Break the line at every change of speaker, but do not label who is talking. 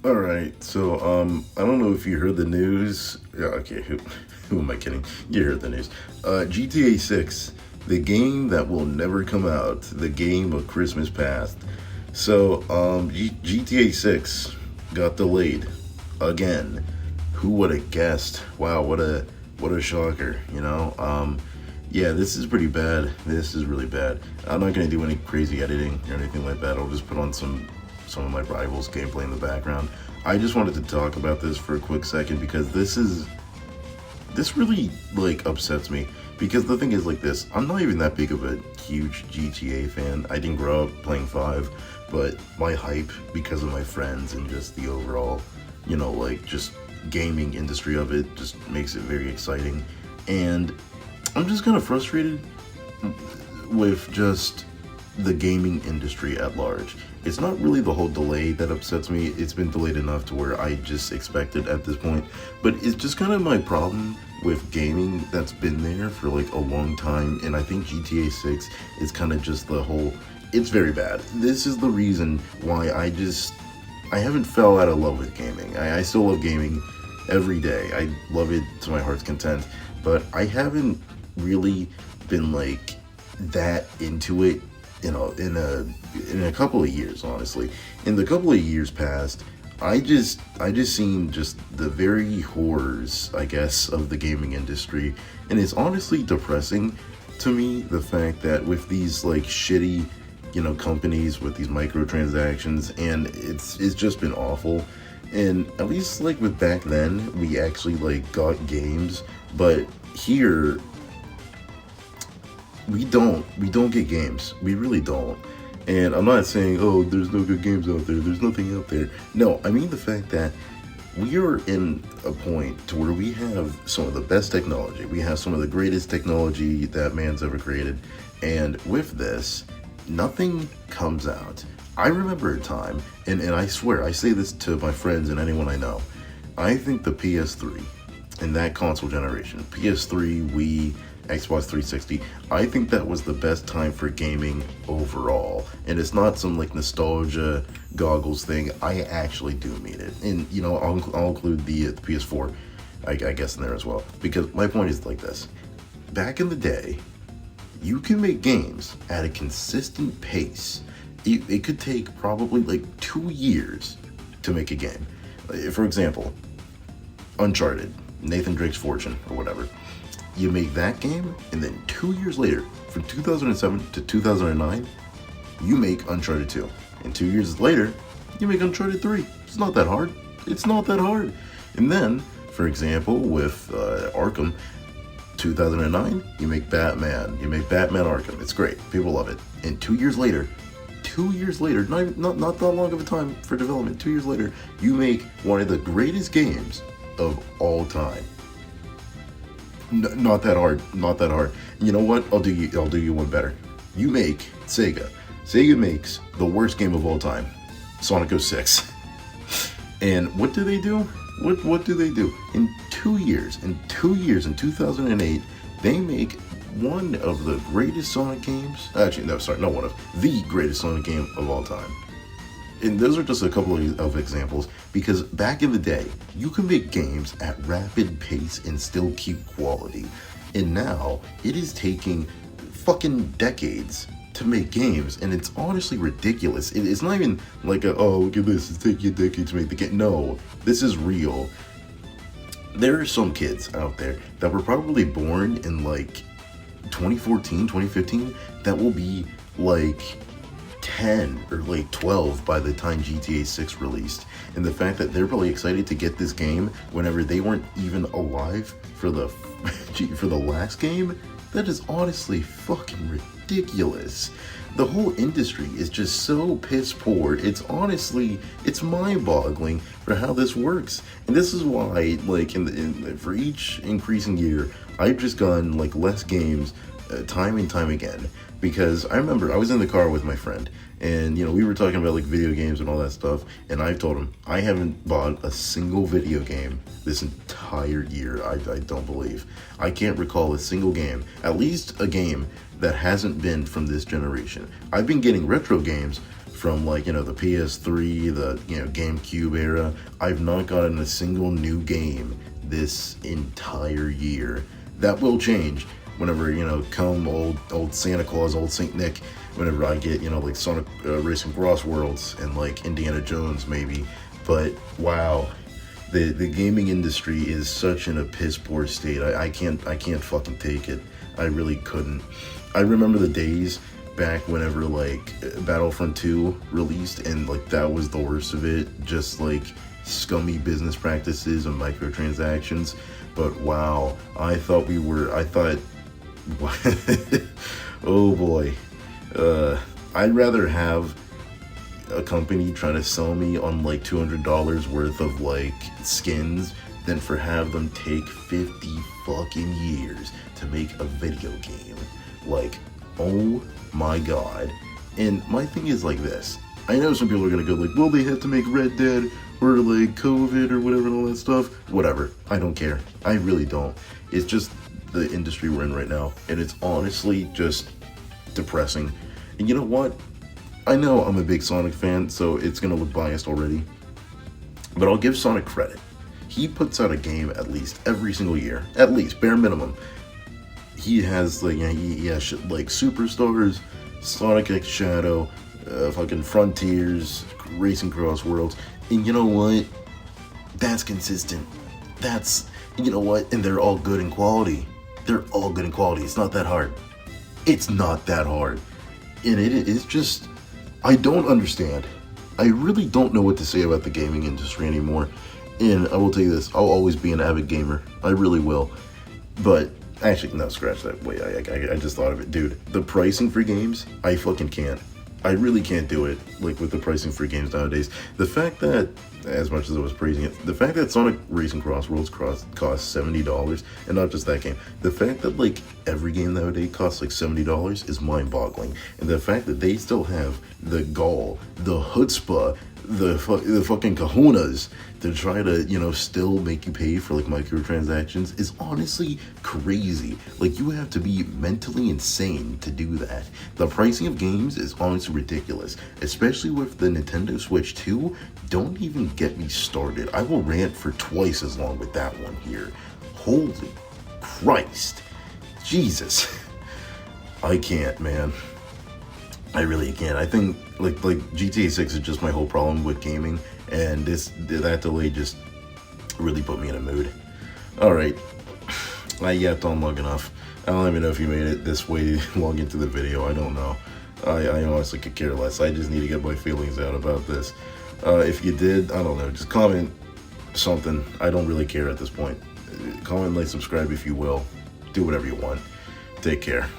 All right, so I don't know if you heard the news. Yeah, okay, who am I kidding? You heard the news. GTA 6, the game that will never come out, the game of Christmas past. So GTA 6 got delayed again. Who would have guessed? Wow, what a shocker, you know? Yeah, this is pretty bad. This is really bad. I'm not gonna do any crazy editing or anything like that. I'll just put on some of my rivals gameplay in the background. I just wanted to talk about this for a quick second because this really like upsets me, because the thing is like this. I'm not even that big of a huge GTA fan. I didn't grow up playing 5, but my hype because of my friends and just the overall, like just gaming industry of it just makes it very exciting. And I'm just kind of frustrated with just the gaming industry at large. It's not really the whole delay that upsets me. It's been delayed enough to where I just expect it at this point. But it's just kind of my problem with gaming that's been there for like a long time. And I think GTA 6 is kind of just the whole, it's very bad. This is the reason why I haven't fell out of love with gaming. I still love gaming every day. I love it to my heart's content. But I haven't really been like that into it, in a couple of years. Honestly, in the couple of years past, I just seen just the very horrors, I guess, of the gaming industry. And it's honestly depressing to me, the fact that with these like shitty companies with these microtransactions, and it's just been awful. And at least like with back then, we actually like got games, but here we don't get games. We really don't. And I'm not saying, oh, there's no good games out there, there's nothing out there. No, I mean the fact that we are in a point to where we have some of the best technology. We have some of the greatest technology that man's ever created. And with this, nothing comes out. I remember a time, and I swear, I say this to my friends and anyone I know, I think the PS3 and that console generation, PS3, Wii, Xbox 360, I think that was the best time for gaming overall. And it's not some like nostalgia goggles thing. I actually do mean it. And I'll include the PS4, I guess, in there as well. Because my point is like this. Back in the day, you can make games at a consistent pace. It could take probably like 2 years to make a game. For example, Uncharted, Nathan Drake's Fortune, or whatever. You make that game, and then 2 years later, from 2007 to 2009, you make Uncharted 2. And 2 years later, you make Uncharted 3. It's not that hard. It's not that hard. And then, for example, with Arkham, 2009, you make Batman. You make Batman Arkham. It's great. People love it. And 2 years later, not that long of a time for development, 2 years later, you make one of the greatest games of all time. Not that hard. Not that hard. You know what? I'll do you one better. You make Sega. Sega makes the worst game of all time, Sonic 06. And what do they do? What do they do? In 2 years, in 2008, they make one of the greatest Sonic games. Actually, no, sorry, not one of the greatest Sonic game of all time. And those are just a couple of examples, because back in the day, you can make games at rapid pace and still keep quality. And now, it is taking fucking decades to make games, and it's honestly ridiculous. It's not even like oh, look at this, it's taking a decade to make the game. No, this is real. There are some kids out there that were probably born in like 2014, 2015, that will be like 10 or like 12 by the time GTA 6 released. And the fact that they're probably excited to get this game whenever they weren't even alive for the for the last game, that is honestly fucking ridiculous. The whole industry is just so piss poor. It's mind-boggling for how this works. And this is why, like, for each increasing year, I've just gotten like less games time and time again. Because I remember I was in the car with my friend, and we were talking about like video games and all that stuff, and I told him I haven't bought a single video game this entire year. I don't believe. I can't recall a single game, at least a game that hasn't been from this generation. I've been getting retro games from like, the PS3, the, GameCube era. I've not gotten a single new game this entire year. That will change whenever, come old Santa Claus, old Saint Nick, whenever I get, like Sonic Racing Cross Worlds and like Indiana Jones maybe. But wow, the gaming industry is such in a piss poor state. I can't fucking take it. I really couldn't. I remember the days back whenever like Battlefront 2 released, and like that was the worst of it. Just like scummy business practices and microtransactions. But wow, I thought oh boy. I'd rather have a company trying to sell me on like $200 worth of like skins than for have them take 50 fucking years to make a video game. Like, oh my god. And my thing is like this. I know some people are gonna go like, well, they had to make Red Dead or like COVID or whatever and all that stuff. Whatever. I don't care. I really don't. It's just the industry we're in right now. And it's honestly just depressing. And you know what? I know I'm a big Sonic fan, so it's gonna look biased already. But I'll give Sonic credit. He puts out a game at least every single year. At least, bare minimum. He has like, he has shit like Superstars, Sonic X Shadow, fucking Frontiers, Racing Cross Worlds. And you know what? That's consistent. You know what? And they're all good in quality. They're all good in quality. It's not that hard. It's not that hard. And it is just, I don't understand. I really don't know what to say about the gaming industry anymore. And I will tell you this, I'll always be an avid gamer. I really will. But, actually, no, scratch that. Wait, I just thought of it. Dude, the pricing for games, I fucking can't. I really can't do it, like, with the pricing for games nowadays. The fact that, as much as I was praising it, the fact that Sonic Racing Cross Worlds costs $70, and not just that game, the fact that, like, every game nowadays costs, like, $70 is mind-boggling. And the fact that they still have the gall, the chutzpah, the fucking kahunas to try to, still make you pay for, like, microtransactions is honestly crazy. Like, you have to be mentally insane to do that. The pricing of games is honestly ridiculous, especially with the Nintendo Switch 2. Don't even get me started. I will rant for twice as long with that one here. Holy Christ. Jesus. I can't, man. I really can't. I think like GTA 6 is just my whole problem with gaming, and that delay just really put me in a mood. Alright, I yapped on long enough. I don't even know if you made it this way long into the video. I don't know. I honestly could care less. I just need to get my feelings out about this. If you did, I don't know, just comment something. I don't really care at this point. Comment, like, subscribe if you will. Do whatever you want. Take care.